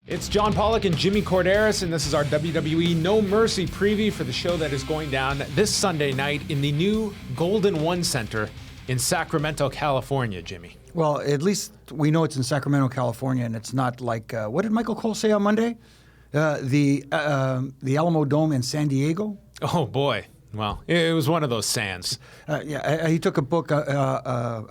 It's John Pollock and Jimmy Korderas, and this is our WWE No Mercy preview for the show that is going down this Sunday night in the new Golden One Center in Sacramento, California, Jimmy. Well, at least we know it's in Sacramento, California, and it's not like, what did Michael Cole say on Monday? The Alamo Dome in San Diego? Oh, boy. Well, it was one of those sands. He took a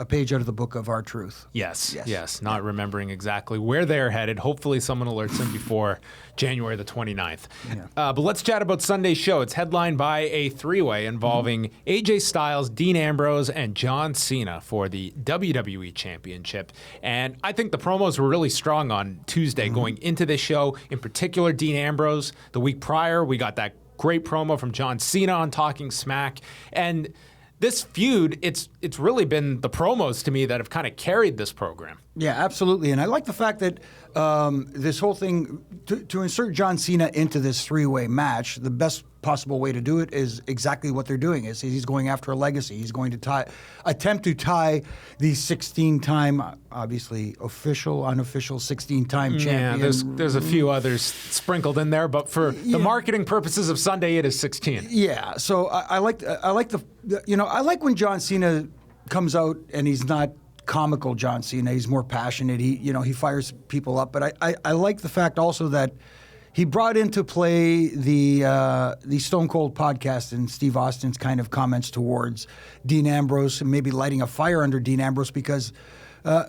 page out of the book of Our Truth. Yes. Not remembering exactly where they're headed. Hopefully someone alerts him before January the 29th. Yeah. But let's chat about Sunday's show. It's headlined by a three-way involving AJ Styles, Dean Ambrose, and John Cena for the WWE Championship. And I think the promos were really strong on Tuesday going into this show. In particular, Dean Ambrose. The week prior, we got that great promo from John Cena on Talking Smack. And this feud, it's really been the promos to me that have kind of carried this program. Yeah, absolutely. And I like the fact that this whole thing, to insert John Cena into this three-way match, the best possible way to do it is exactly what they're doing. Is he's going after a legacy. He's going to attempt to tie the 16-time, obviously official, unofficial 16-time champion. Yeah, there's a few others sprinkled in there, but for the marketing purposes of Sunday, it is 16. Yeah, so I like when John Cena comes out and he's not comical John Cena. He's more passionate. He fires people up. But I like the fact also that he brought into play the Stone Cold podcast and Steve Austin's kind of comments towards Dean Ambrose and maybe lighting a fire under Dean Ambrose because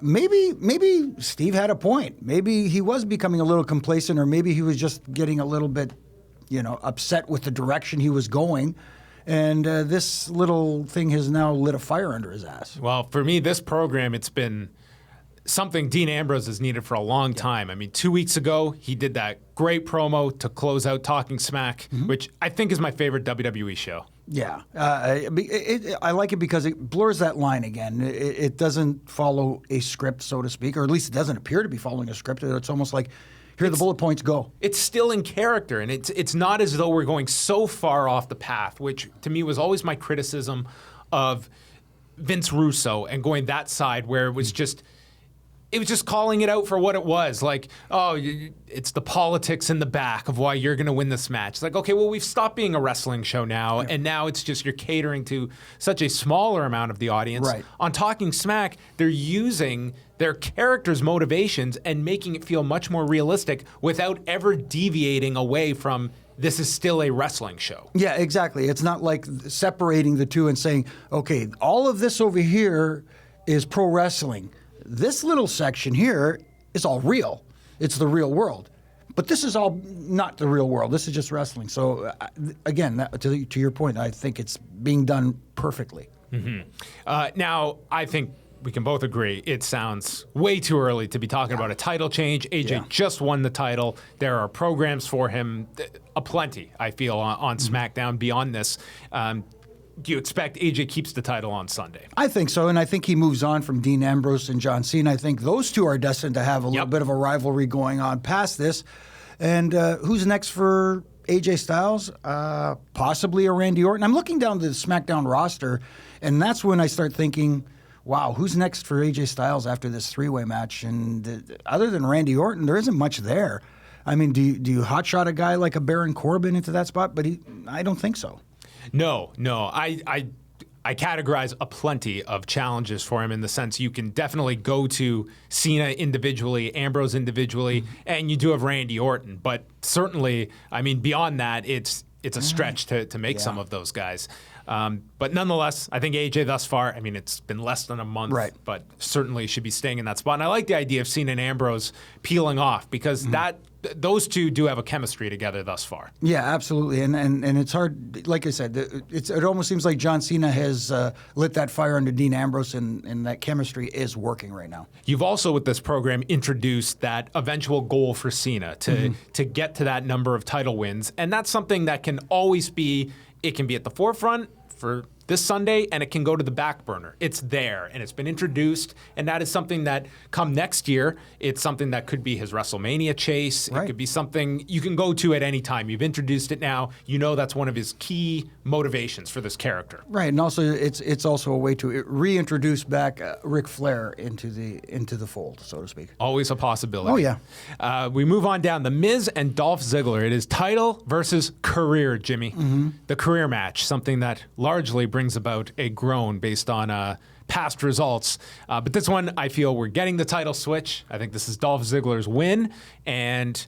maybe Steve had a point. Maybe he was becoming a little complacent, or maybe he was just getting a little bit, upset with the direction he was going. And this little thing has now lit a fire under his ass. Well, for me, this program, it's been something Dean Ambrose has needed for a long time. I mean, 2 weeks ago, he did that great promo to close out Talking Smack, which I think is my favorite WWE show. Yeah. I like it because it blurs that line again. It doesn't follow a script, so to speak, or at least it doesn't appear to be following a script. It's almost like, here, the bullet points go. It's still in character, and it's not as though we're going so far off the path, which to me was always my criticism of Vince Russo and going that side where it was just calling it out for what it was. Like, it's the politics in the back of why you're going to win this match. It's like, okay, well, we've stopped being a wrestling show now, and now it's just you're catering to such a smaller amount of the audience. Right. On Talking Smack, they're using their characters' motivations and making it feel much more realistic without ever deviating away from this is still a wrestling show. Yeah, exactly. It's not like separating the two and saying, okay, all of this over here is pro wrestling. This little section here is all real. It's the real world. But this is all not the real world. This is just wrestling. So, again, to your point, I think it's being done perfectly. Now, I think we can both agree it sounds way too early to be talking about a title change. AJ just won the title. There are programs for him, aplenty, I feel, on SmackDown beyond this. Do you expect AJ keeps the title on Sunday? I think so, and I think he moves on from Dean Ambrose and John Cena. I think those two are destined to have a little bit of a rivalry going on past this. And who's next for AJ Styles? Possibly a Randy Orton. I'm looking down the SmackDown roster, and that's when I start thinking, wow, who's next for AJ Styles after this three-way match? And other than Randy Orton, there isn't much there. I mean, do you hotshot a guy like a Baron Corbin into that spot? But I don't think so. No. I categorize aplenty of challenges for him in the sense you can definitely go to Cena individually, Ambrose individually, and you do have Randy Orton. But certainly, I mean, beyond that, it's a stretch to make some of those guys. But nonetheless, I think AJ thus far, I mean, it's been less than a month, but certainly should be staying in that spot. And I like the idea of Cena and Ambrose peeling off because those two do have a chemistry together thus far. Yeah, absolutely. And it's hard, like I said, it almost seems like John Cena has lit that fire under Dean Ambrose, and that chemistry is working right now. You've also, with this program, introduced that eventual goal for Cena to get to that number of title wins. And that's something that can always be, it can be at the forefront for this Sunday, and it can go to the back burner. It's there, and it's been introduced, and that is something that come next year, it's something that could be his WrestleMania chase. Right. It could be something you can go to at any time. You've introduced it now. You know that's one of his key motivations for this character. Right, and also it's also a way to reintroduce back Ric Flair into the fold, so to speak. Always a possibility. Oh, yeah. We move on down. The Miz and Dolph Ziggler. It is title versus career, Jimmy. The career match, something that largely brings about a groan based on past results. But this one, I feel we're getting the title switch. I think this is Dolph Ziggler's win and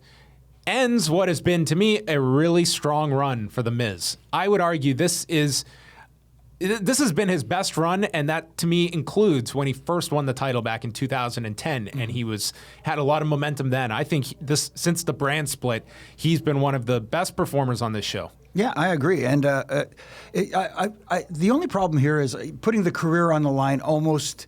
ends what has been, to me, a really strong run for The Miz. I would argue this has been his best run, and that to me includes when he first won the title back in 2010, and he had a lot of momentum then. I think since the brand split, he's been one of the best performers on this show. Yeah, I agree. And the only problem here is putting the career on the line almost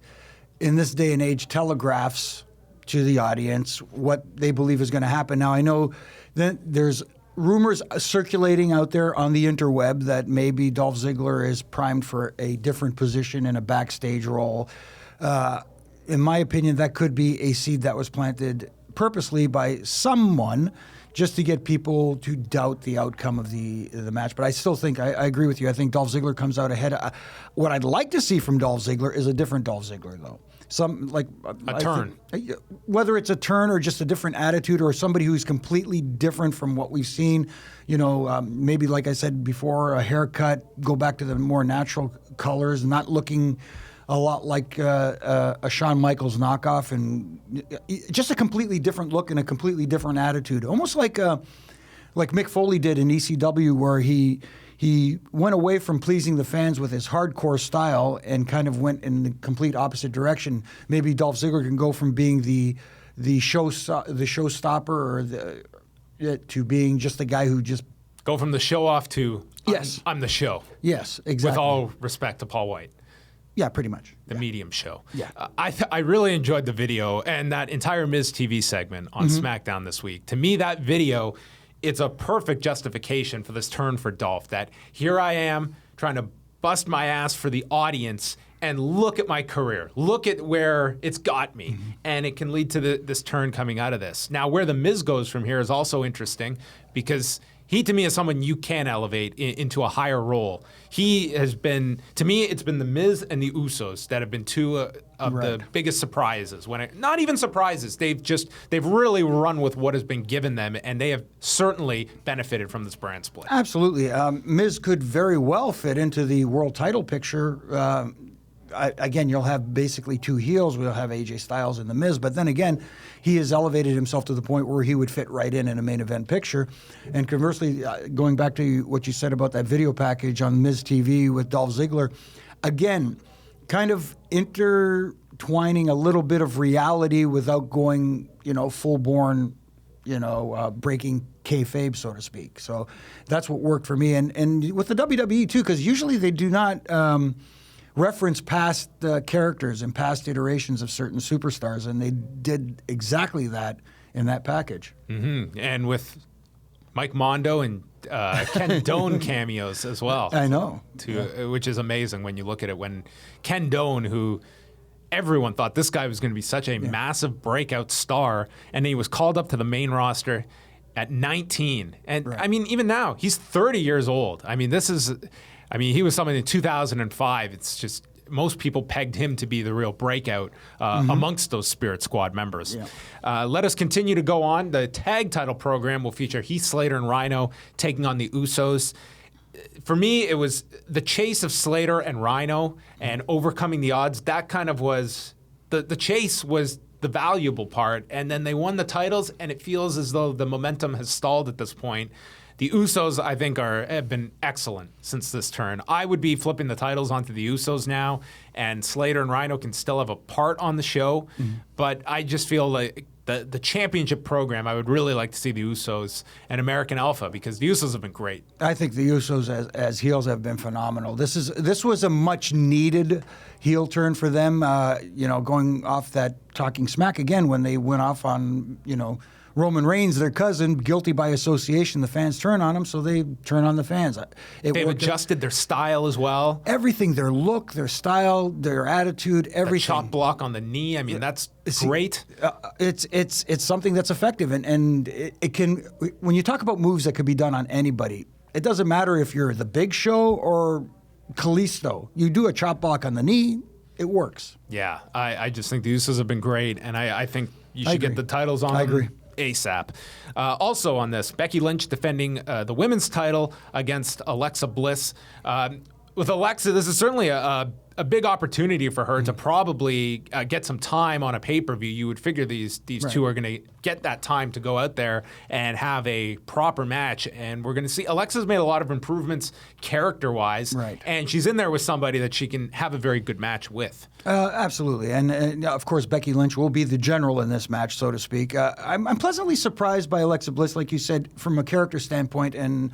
in this day and age telegraphs to the audience what they believe is going to happen. Now, I know that there's rumors circulating out there on the interweb that maybe Dolph Ziggler is primed for a different position in a backstage role. In my opinion, that could be a seed that was planted purposely by someone just to get people to doubt the outcome of the match. But I still think, I agree with you, I think Dolph Ziggler comes out ahead. What I'd like to see from Dolph Ziggler is a different Dolph Ziggler, though. A turn. Whether it's a turn or just a different attitude or somebody who's completely different from what we've seen. Maybe, like I said before, a haircut, go back to the more natural colors, not looking a lot like a Shawn Michaels knockoff, and just a completely different look and a completely different attitude. Almost like Mick Foley did in ECW, where he went away from pleasing the fans with his hardcore style and kind of went in the complete opposite direction. Maybe Dolph Ziggler can go from being the showstopper to being just the guy who just go from the show off to yes, I'm the show. Yes, exactly. With all respect to Paul White. Yeah, pretty much. The medium show. Yeah. I really enjoyed the video and that entire Miz TV segment on SmackDown this week. To me, that video, it's a perfect justification for this turn for Dolph, that here I am trying to bust my ass for the audience and look at my career. Look at where it's got me. And it can lead to this turn coming out of this. Now, where The Miz goes from here is also interesting because he, to me, is someone you can elevate into a higher role. He has been, to me, it's been The Miz and the Usos that have been two of the biggest surprises. Not even surprises. They've really run with what has been given them, and they have certainly benefited from this brand split. Absolutely. Miz could very well fit into the world title picture. Again, you'll have basically two heels. We'll have AJ Styles and The Miz. But then again, he has elevated himself to the point where he would fit right in a main event picture. And conversely, going back to what you said about that video package on Miz TV with Dolph Ziggler, again, kind of intertwining a little bit of reality without going, full-born, breaking kayfabe, so to speak. So that's what worked for me. And with the WWE, too, because usually they do not reference past characters and past iterations of certain superstars, and they did exactly that in that package. And with Mike Mondo and Ken Doane cameos as well. I know. Which is amazing when you look at it. When Ken Doane, who everyone thought this guy was going to be such a massive breakout star, and he was called up to the main roster at 19. And I mean, even now, he's 30 years old. I mean, he was someone in 2005. It's just most people pegged him to be the real breakout amongst those Spirit Squad members. Yeah. Let us continue to go on. The tag title program will feature Heath, Slater, and Rhyno taking on the Usos. For me, it was the chase of Slater and Rhyno and overcoming the odds. That kind of was the chase was the valuable part. And then they won the titles, and it feels as though the momentum has stalled at this point. The Usos, I think, have been excellent since this turn. I would be flipping the titles onto the Usos now, and Slater and Rhyno can still have a part on the show. But I just feel like the championship program, I would really like to see the Usos and American Alpha, because the Usos have been great. I think the Usos as heels have been phenomenal. This was a much needed heel turn for them. Going off that talking smack again when they went off on Roman Reigns, their cousin, guilty by association. The fans turn on him, so they turn on the fans. They've adjusted their style as well. Everything, their look, their style, their attitude, everything. The chop block on the knee. I mean, that's great. It's something that's effective, and it can. When you talk about moves that could be done on anybody, it doesn't matter if you're the Big Show or Kalisto. You do a chop block on the knee, it works. Yeah, I just think the Usos have been great, and I think you should get the titles on them ASAP. Also on this, Becky Lynch defending the women's title against Alexa Bliss. With Alexa, this is certainly a big opportunity for her to probably get some time on a pay-per-view. You would figure these two are going to get that time to go out there and have a proper match. And we're going to see Alexa's made a lot of improvements character-wise. Right. And she's in there with somebody that she can have a very good match with. Absolutely. And of course, Becky Lynch will be the general in this match, so to speak. I'm pleasantly surprised by Alexa Bliss, like you said, from a character standpoint and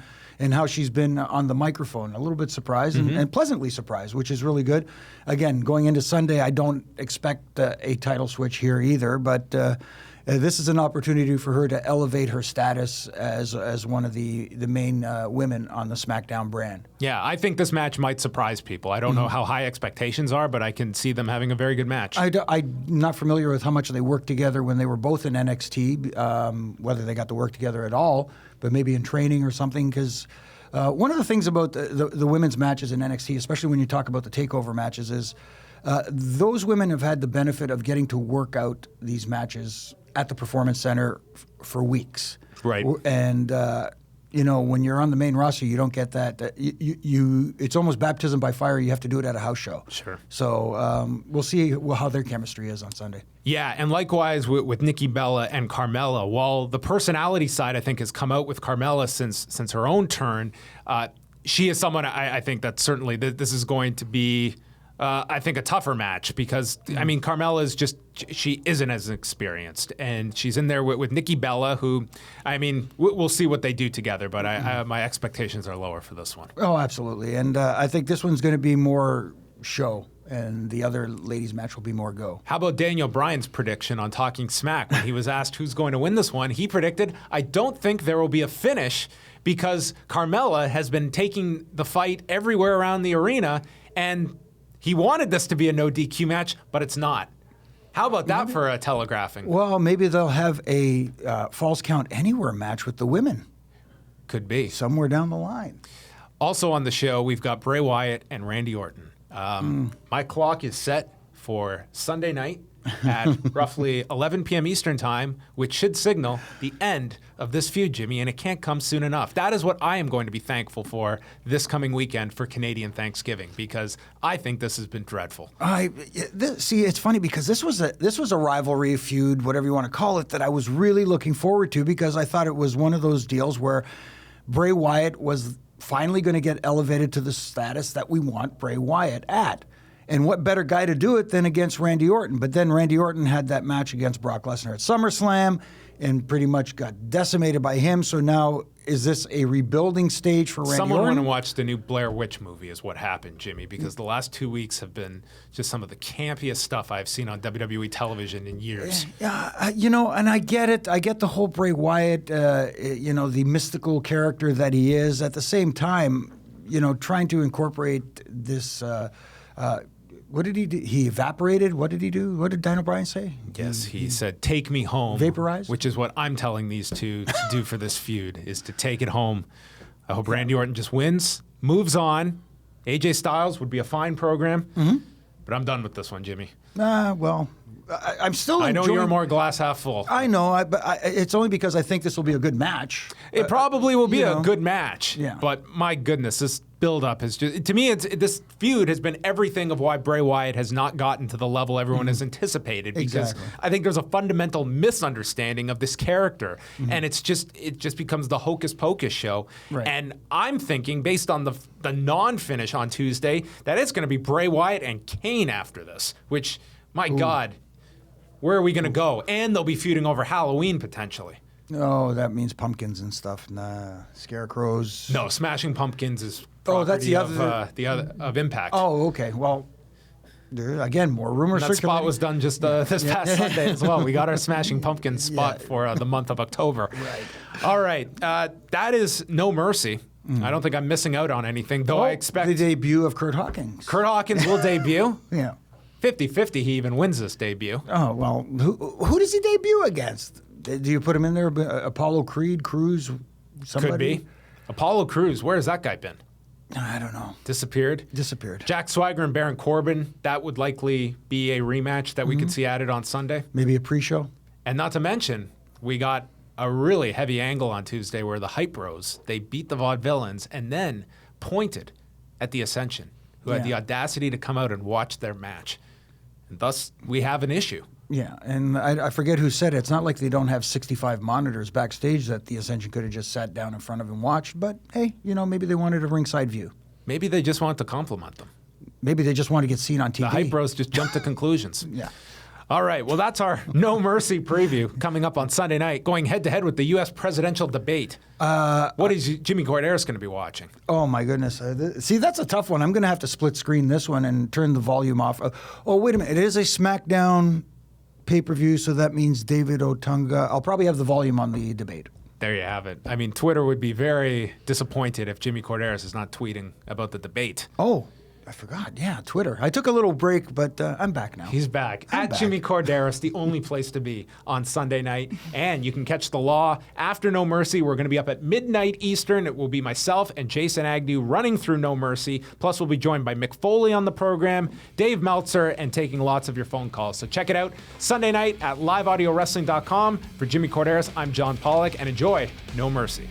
how she's been on the microphone. A little bit surprised and pleasantly surprised, which is really good. Again, going into Sunday, I don't expect a title switch here either, but this is an opportunity for her to elevate her status as one of the main women on the SmackDown brand. Yeah, I think this match might surprise people. I don't know how high expectations are, but I can see them having a very good match. I'm not familiar with how much they worked together when they were both in NXT, whether they got to work together at all, but maybe in training or something, because one of the things about the women's matches in NXT, especially when you talk about the takeover matches, is those women have had the benefit of getting to work out these matches at the Performance Center for weeks. Right. And, when you're on the main roster, you don't get that. It's almost baptism by fire. You have to do it at a house show. Sure. So we'll see how their chemistry is on Sunday. Yeah, and likewise with Nikki Bella and Carmella. While the personality side, I think, has come out with Carmella since her own turn, she is someone I think that certainly this is going to be, I think, a tougher match because, I mean, Carmella is she isn't as experienced. And she's in there with Nikki Bella, who, I mean, we'll see what they do together, but my expectations are lower for this one. Oh, absolutely. And I think this one's going to be more show, and the other ladies' match will be more go. How about Daniel Bryan's prediction on Talking Smack? When he was asked who's going to win this one, he predicted, I don't think there will be a finish because Carmella has been taking the fight everywhere around the arena, and he wanted this to be a no DQ match, but it's not. How about that for a telegraphing? Well, maybe they'll have a Falls Count Anywhere match with the women. Could be. Somewhere down the line. Also on the show, we've got Bray Wyatt and Randy Orton. My clock is set for Sunday night at roughly 11 p.m. Eastern Time, which should signal the end of this feud, Jimmy, and it can't come soon enough. That is what I am going to be thankful for this coming weekend for Canadian Thanksgiving, because I think this has been dreadful. See, it's funny because this was a rivalry feud, whatever you want to call it, that I was really looking forward to because I thought it was one of those deals where Bray Wyatt was finally going to get elevated to the status that we want Bray Wyatt at. And what better guy to do it than against Randy Orton? But then Randy Orton had that match against Brock Lesnar at SummerSlam and pretty much got decimated by him. So now, is this a rebuilding stage for Randy Orton? Someone went and watched the new Blair Witch movie is what happened, Jimmy, because the last 2 weeks have been just some of the campiest stuff I've seen on WWE television in years. Yeah, and I get it. I get the whole Bray Wyatt, the mystical character that he is. At the same time, trying to incorporate this... what did he do? He evaporated? What did he do? What did Daniel Bryan say? Yes, he said, take me home. Vaporized? Which is what I'm telling these two to do for this feud, is to take it home. I hope Randy Orton just wins, moves on. AJ Styles would be a fine program, but I'm done with this one, Jimmy. I'm still I know enjoying... you're more glass half full. I know, but it's only because I think this will be a good match. It probably will be a good match, yeah. But my goodness, this build-up has just... To me, this feud has been everything of why Bray Wyatt has not gotten to the level everyone has anticipated. Because I think there's a fundamental misunderstanding of this character, and it just becomes the hocus-pocus show. Right. And I'm thinking, based on the non-finish on Tuesday, that it's going to be Bray Wyatt and Kane after this, which, my God... Where are we going to go? And they'll be feuding over Halloween, potentially. Oh, that means pumpkins and stuff. Nah, scarecrows. No, Smashing Pumpkins is that's property of Impact. Oh, okay. Well, Again, more rumors. That spot was done just this past Sunday as well. We got our Smashing Pumpkins spot for the month of October. Right. All right. That is No Mercy. I don't think I'm missing out on anything, though I expect... the debut of Curt Hawkins. Curt Hawkins will debut. Yeah. 50-50 he even wins this debut. Oh, well, who does he debut against? Do you put him in there? Apollo Creed, Cruz, somebody? Could be. Apollo Crews, where has that guy been? I don't know. Disappeared? Jack Swagger and Baron Corbin, that would likely be a rematch that we could see added on Sunday. Maybe a pre-show? And not to mention, we got a really heavy angle on Tuesday where the Hype Bros, they beat the Vaudevillains and then pointed at the Ascension, who had the audacity to come out and watch their match. And thus, we have an issue. Yeah, and I forget who said it. It's not like they don't have 65 monitors backstage that the Ascension could have just sat down in front of and watched. But, hey, maybe they wanted a ringside view. Maybe they just wanted to compliment them. Maybe they just want to get seen on TV. The Hype Bros just jumped to conclusions. Yeah. All right, well, that's our No Mercy preview coming up on Sunday night, going head-to-head with the U.S. presidential debate. What is Jimmy Korderas going to be watching? Oh, my goodness. See, that's a tough one. I'm going to have to split screen this one and turn the volume off. Oh, wait a minute. It is a SmackDown pay-per-view, so that means David Otunga. I'll probably have the volume on the debate. There you have it. I mean, Twitter would be very disappointed if Jimmy Korderas is not tweeting about the debate. Oh, I forgot. Yeah, Twitter. I took a little break, but I'm back now. He's back. At Jimmy Korderas, the only place to be on Sunday night. And you can catch The Law after No Mercy. We're going to be up at midnight Eastern. It will be myself and Jason Agnew running through No Mercy. Plus, we'll be joined by Mick Foley on the program, Dave Meltzer, and taking lots of your phone calls. So check it out Sunday night at liveaudiowrestling.com. For Jimmy Korderas, I'm John Pollock, and enjoy No Mercy.